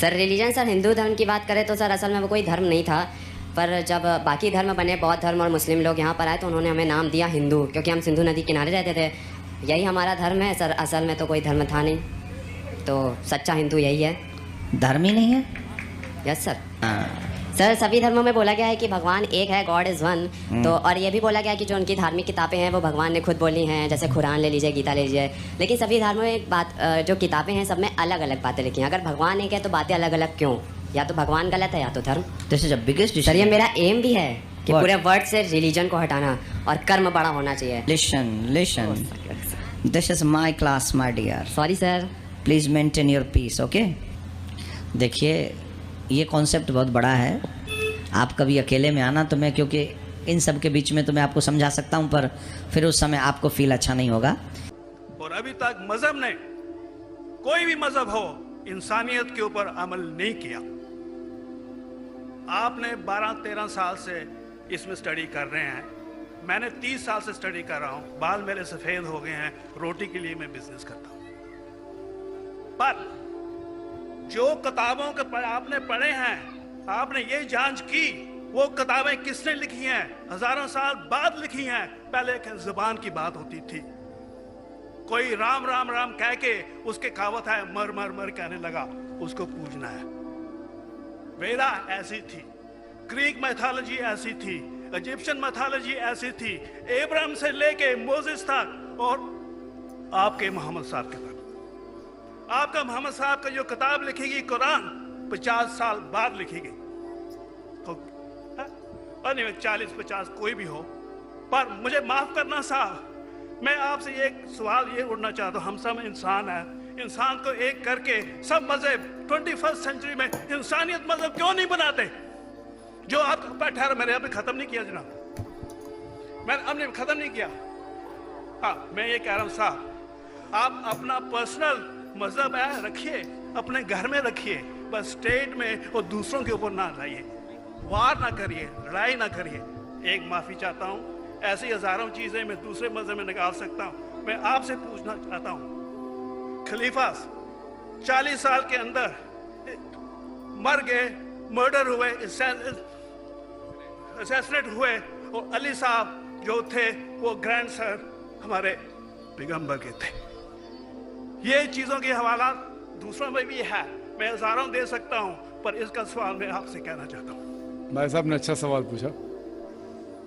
Sir religion, sir Hindu धर्म की बात करें तो सर असल में वो कोई धर्म नहीं था, पर जब बाकी धर्म बने, बौद्ध धर्म और मुस्लिम लोग यहाँ पर आए तो उन्होंने हमें नाम दिया हिंदू, क्योंकि हम सिंधु नदी किनारे रहते थे। यही हमारा धर्म है सर, असल में तो कोई धर्म था नहीं, तो सच्चा हिंदू यही है। धर्म ही नहीं है। Yes sir. हाँ। सर सभी धर्मों में बोला गया है कि भगवान एक है, गॉड इज़ वन। तो और ये भी बोला गया है कि जो उनकी धार्मिक किताबें हैं वो भगवान ने खुद बोली हैं, जैसे कुरान ले लीजिए, गीता ले लीजिए। लेकिन सभी धर्मों में एक बात, जो किताबें हैं सब में अलग अलग बातें लिखी हैं। अगर भगवान एक है तो बातें अलग अलग क्यों? या तो भगवान गलत है या तो धर्म। This is a biggest. Sir ये मेरा एम भी है कि What? पूरे वर्ल्ड से रिलीजन को हटाना और कर्म बड़ा होना चाहिए। Listen this is my class my dear. Sorry sir. Please maintain your peace, okay. देखिए ये कॉन्सेप्ट बहुत बड़ा है। आप कभी अकेले में आना तो मैं, क्योंकि इन सब के बीच में तो मैं आपको समझा सकता हूँ, पर फिर उस समय आपको फील अच्छा नहीं होगा। और अभी तक मजहब ने, कोई भी मजहब हो, इंसानियत के ऊपर अमल नहीं किया। आपने 12-13 साल से इसमें स्टडी कर रहे हैं, मैंने 30 साल से स्टडी कर रहा हूं, बाल मेरे सफेद हो गए हैं, रोटी के लिए मैं बिजनेस करता हूं। पर जो किताबों के आपने पढ़े हैं, आपने ये जांच की वो किताबें किसने लिखी हैं? हजारों साल बाद लिखी हैं। पहले एक जुबान की बात होती थी, कोई राम राम राम कह के उसके कहावत है मर मर मर कहने लगा, उसको पूजना है। वेदा ऐसी थी, ग्रीक मैथोलॉजी ऐसी थी, इजिप्शियन मैथोलॉजी ऐसी थी, इब्राहिम से लेके मोसेस तक, और आपके मोहम्मद साहब के तक। आपका मोहम्मद साहब का जो किताब लिखेगी कुरान 50 साल बाद लिखेगी, और नहीं 40-50 कोई भी हो। पर मुझे माफ करना साहब, मैं आपसे एक सवाल ये उड़ना चाहता हूँ। हम सब इंसान हैं, इंसान को एक करके सब मजहब 21st सेंचुरी में इंसानियत मजहब क्यों नहीं बनाते? जो आप ठहर, मैंने अभी खत्म नहीं किया जनाब, मैंने हमने खत्म नहीं किया। हाँ मैं ये कह रहा हूँ साहब, आप अपना पर्सनल मजहब है रखिए, अपने घर में रखिए, बस स्टेट में और दूसरों के ऊपर ना लाइए, वार ना करिए, लड़ाई ना करिए। एक माफी चाहता हूँ, ऐसी हजारों चीजें मैं दूसरे मजहब में निकाल सकता हूँ। मैं आपसे पूछना चाहता हूँ, खलीफा 40 साल के अंदर मर गए, मर्डर हुए, असैसिनेट हुए, और अली साहब जो थे वो ग्रैंड सर हमारे पैगंबर के थे। ये चीजों के हवाला दूसरों में भी है, मैं हजारों दे सकता हूं, पर इसका सवाल मैं आपसे कहना चाहता हूं। भाई साहब ने अच्छा सवाल पूछा,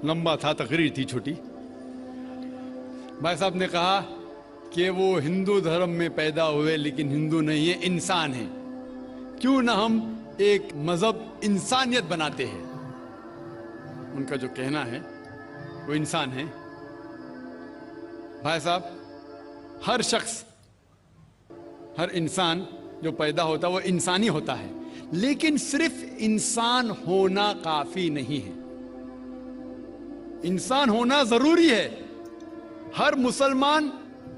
लंबा था, तकरीर थी छोटी। भाई साहब ने कहा कि वो हिंदू धर्म में पैदा हुए लेकिन हिंदू नहीं है, इंसान है। क्यों ना हम एक मजहब इंसानियत बनाते हैं? उनका जो कहना है वो इंसान है। भाई साहब, हर शख्स, हर इंसान जो पैदा होता है वो इंसानी होता है, लेकिन सिर्फ इंसान होना काफी नहीं है। इंसान होना जरूरी है। हर मुसलमान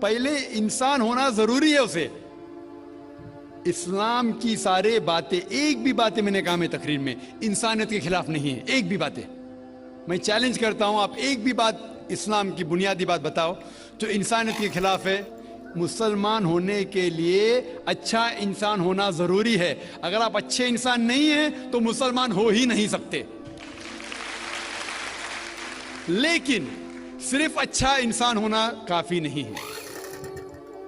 पहले इंसान होना जरूरी है उसे। इस्लाम की सारे बातें, एक भी बातें मैंने कहा मैं तकरीर में, इंसानियत के खिलाफ नहीं है। एक भी बातें मैं चैलेंज करता हूं, आप एक भी बात इस्लाम की बुनियादी बात बताओ जो इंसानियत के खिलाफ है। मुसलमान होने के लिए अच्छा इंसान होना जरूरी है। अगर आप अच्छे इंसान नहीं हैं तो मुसलमान हो ही नहीं सकते। लेकिन सिर्फ अच्छा इंसान होना काफी नहीं है।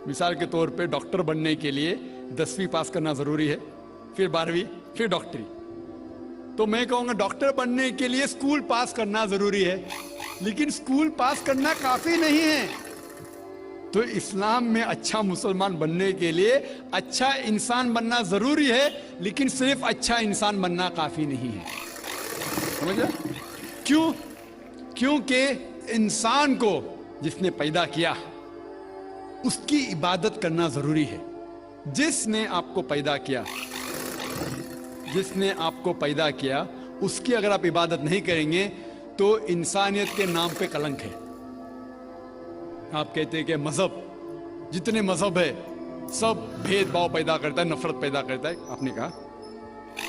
मिसाल के तौर पे डॉक्टर बनने के लिए 10वीं पास करना जरूरी है, फिर 12वीं, फिर डॉक्टरी। तो मैं कहूंगा डॉक्टर बनने के लिए स्कूल पास करना जरूरी है, लेकिन स्कूल पास करना काफी नहीं है। तो इस्लाम में अच्छा मुसलमान बनने के लिए अच्छा इंसान बनना जरूरी है, लेकिन सिर्फ अच्छा इंसान बनना काफी नहीं है। समझ? क्यों? क्योंकि इंसान को जिसने पैदा किया उसकी इबादत करना जरूरी है। जिसने आपको पैदा किया, जिसने आपको पैदा किया, उसकी अगर आप इबादत नहीं करेंगे तो इंसानियत के नाम पे कलंक है। आप कहते हैं कि मजहब, जितने मजहब है सब भेदभाव पैदा करता है, नफरत पैदा करता है। आपने कहा,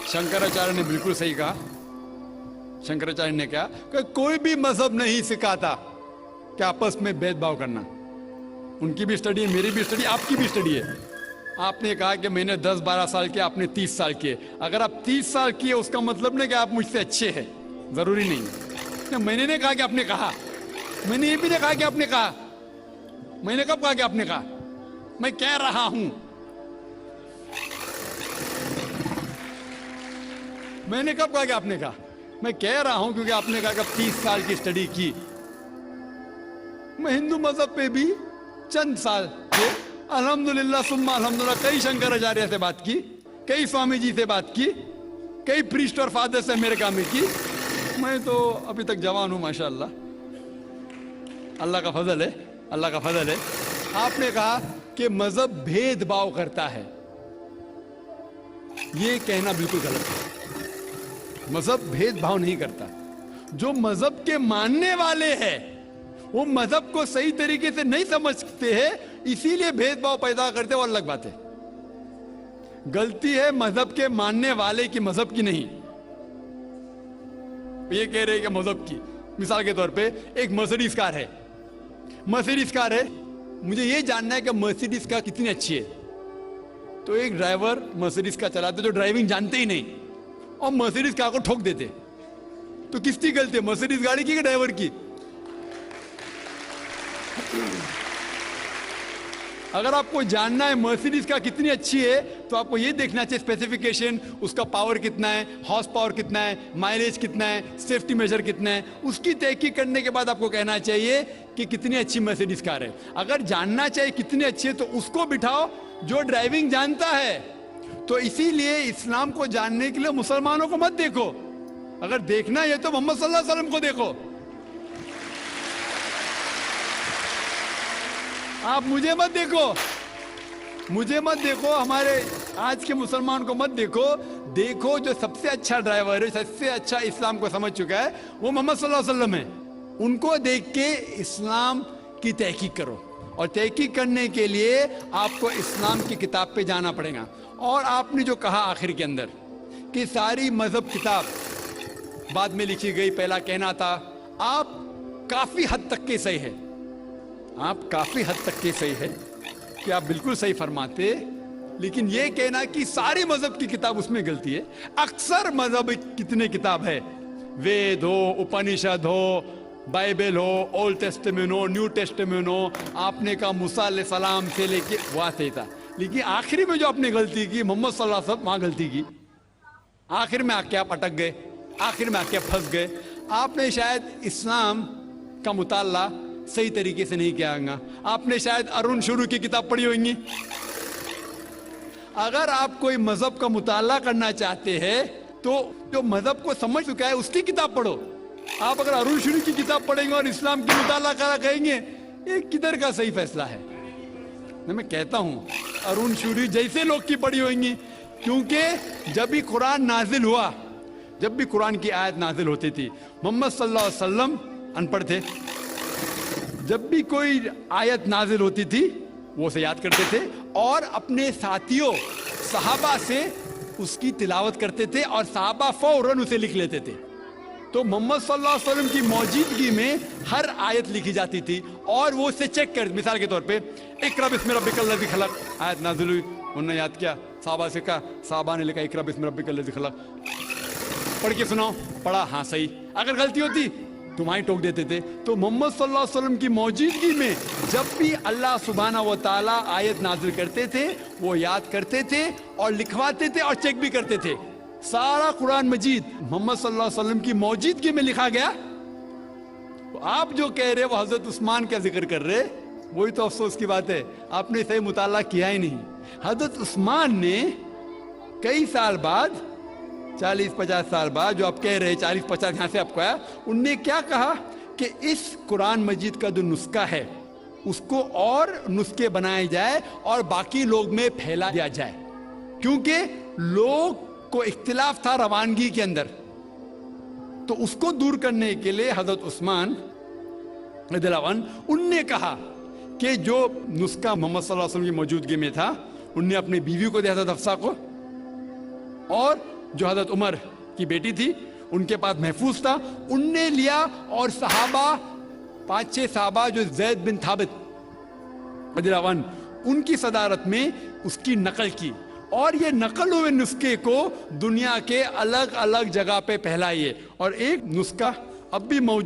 शंकराचार्य ने बिल्कुल सही कहा। शंकराचार्य ने कहा कि कोई भी मजहब नहीं सिखाता कि आपस में भेदभाव करना। उनकी भी स्टडी है, मेरी भी स्टडी, आपकी भी स्टडी है। आपने कहा कि मैंने 10-12 साल किए, आपने 30 साल किए। अगर आप 30 साल किए उसका मतलब नहीं कि आप मुझसे अच्छे हैं, जरूरी नहीं। मैंने नहीं कहा कि आपने कहा, मैंने ये भी नहीं कहा कि आपने कहा। मैंने कब कहा कि आपने कहा? मैं कह रहा हूं, मैंने कब कहा कि आपने कहा? मैं कह रहा हूं क्योंकि आपने कहा कि 30 साल की स्टडी की। मैं हिंदू मजहब पे भी चंद साल के अल्हम्दुलिल्लाह सुम्मा अल्हम्दुलिल्लाह कई शंकराचार्य से बात की, कई स्वामी जी से बात की, कई प्रीस्ट और फादर से अमेरिका में की। मैं तो अभी तक जवान हूं माशाअल्लाह, अल्लाह का फजल है, अल्लाह का फजल है। आपने कहा कि मजहब भेदभाव करता है, ये कहना बिल्कुल गलत है। मजहब भेदभाव नहीं करता। जो मजहब के मानने वाले हैं वो मजहब को सही तरीके से नहीं समझते हैं, इसीलिए भेदभाव पैदा करते, वो अलग बात है। गलती है मजहब के मानने वाले की, मजहब की नहीं। ये कह रहे हैं कि मजहब की, मिसाल के तौर पे एक मर्सिडीज कार है, मर्सिडीज कार है, मुझे ये जानना है कि मर्सिडीज कार कितनी अच्छी है। तो एक ड्राइवर मर्सिडीज कार चलाते जो ड्राइविंग जानते ही नहीं और मर्सिडीज कार को ठोक देते, तो किसकी गलती है, मर्सिडीज गाड़ी की कि ड्राइवर की? अगर आपको जानना है मर्सिडीज का कितनी अच्छी है तो आपको ये देखना चाहिए स्पेसिफिकेशन, उसका पावर कितना है, हॉर्स पावर कितना है, माइलेज कितना है, सेफ्टी मेजर कितना है, उसकी तहकीक करने के बाद आपको कहना चाहिए कि कितनी अच्छी मर्सिडीज कार है। अगर जानना चाहिए कितनी अच्छी है तो उसको बिठाओ जो ड्राइविंग जानता है। तो इसीलिए इस्लाम को जानने के लिए मुसलमानों को मत देखो, अगर देखना है तो मोहम्मद सल्लल्लाहु अलैहि वसल्लम को देखो। आप मुझे मत देखो, मुझे मत देखो, हमारे आज के मुसलमान को मत देखो। देखो जो सबसे अच्छा ड्राइवर है, सबसे अच्छा इस्लाम को समझ चुका है, वो मोहम्मद सल्लल्लाहु अलैहि वसल्लम है। उनको देख के इस्लाम की तहकीक करो, और तहकीक करने के लिए आपको इस्लाम की किताब पे जाना पड़ेगा। और आपने जो कहा आखिर के अंदर कि सारी मजहब किताब बाद में लिखी गई, पहला कहना था, आप काफी हद तक के सही है, आप काफी हद तक के सही है कि आप बिल्कुल सही फरमाते, लेकिन यह कहना कि सारी मजहब की किताब, उसमें गलती है। अक्सर मजहब कितने किताब है, वेद हो, उपनिषद हो, बाइबल हो, ओल्ड टेस्टामेंट हो, न्यू टेस्टामेंट हो, आपने कहा मूसा अलैहिस्सलाम से लेके वहां से था, लेकिन आखिरी में जो आपने गलती की, मोहम्मद सल्लल्लाहु अलैहि वसल्लम, वहां गलती की। आखिर में आके आप अटक गए, आखिर में आके फंस गए। आपने शायद इस्लाम का मुताला सही तरीके से नहीं किया होगा, आपने शायद अरुण शुरू की किताब पढ़ी होगी। अगर आप कोई मजहब का मुताला करना चाहते हैं तो जो मजहब को समझ चुका है उसकी किताब पढ़ो। आप अगर अरुण शुरू की किताब पढ़ेंगे और इस्लाम की मुताला करा कहेंगे, ये किधर का सही फैसला है? मैं कहता हूं अरुण शुरू जैसे लोग की पढ़ी होंगी, क्योंकि जब भी कुरान नाजिल हुआ, जब भी कुरान की आयत नाजिल होती थी, मोहम्मद सल्लल्लाहु अलैहि वसल्लम अनपढ़ थे, जब भी कोई आयत नाजिल होती थी वो उसे याद करते थे और अपने साथियों सहाबा से उसकी तिलावत करते थे और सहाबा फौरन उसे लिख लेते थे। तो मोहम्मद सल्लल्लाहु अलैहि वसल्लम की मौजूदगी में हर आयत लिखी जाती थी और वो उसे चेक कर, मिसाल के तौर पे इक़रा बिस्मि रब्बिकल लज़ी खलक़ आयत नाजिल हुई, उन्होंने याद किया, सहाबा से कहा, सहाबा ने लिखा इक़रा बिस्मि रब्बिकल लज़ी खलक़, पढ़ के सुनाओ, पढ़ा, हाँ सही। अगर गलती होती तुम्हारी टोक देते थे। तो मोहम्मद सल्लल्लाहु अलैहि वसल्लम की मौजूदगी में जब भी अल्लाह सुब्हानहू व तआला आयत नाजिल करते थे वो याद करते थे और लिखवाते थे और चेक भी करते थे। सारा कुरान मजीद मोहम्मद सल्लल्लाहु अलैहि वसल्लम की मौजूदगी में लिखा गया। तो आप जो कह रहे वो हजरत उस्मान का जिक्र कर रहे, वही तो अफसोस की बात है, आपने सही मुताला किया ही नहीं। हजरत उस्मान ने कई साल बाद, 40-50 साल बाद, जो आप कह रहे 40-50 यहां से आपको आया, उनने क्या कहा कि इस कुरान मजीद का जो नुस्खा है उसको और नुस्खे बनाए जाए और बाकी लोग में फैला दिया जाए, क्योंकि लोग को इख्तिलाफ था रवानगी के अंदर। तो उसको दूर करने के लिए हजरत उस्मान रज़ियल्लाहु अन्हु उनने कहा कि जो नुस्खा मोहम्मद सल्लल्लाहु अलैहि वसल्लम की मौजूदगी में था, उनने अपनी बीवी को दिया, हजरत हफ्सा को, और जो हजरत उमर की बेटी थी उनके पास महफूज था, उनने लिया। और सहाबा, 5-6 सहाबा जो ज़ैद बिन थाबित रज़ियल्लाहु अन्हु, उनकी सदारत में उसकी नकल की और ये नकल हुए नुस्खे को दुनिया के अलग अलग जगह पे फैलाइए। और एक नुस्खा अब भी मौजूद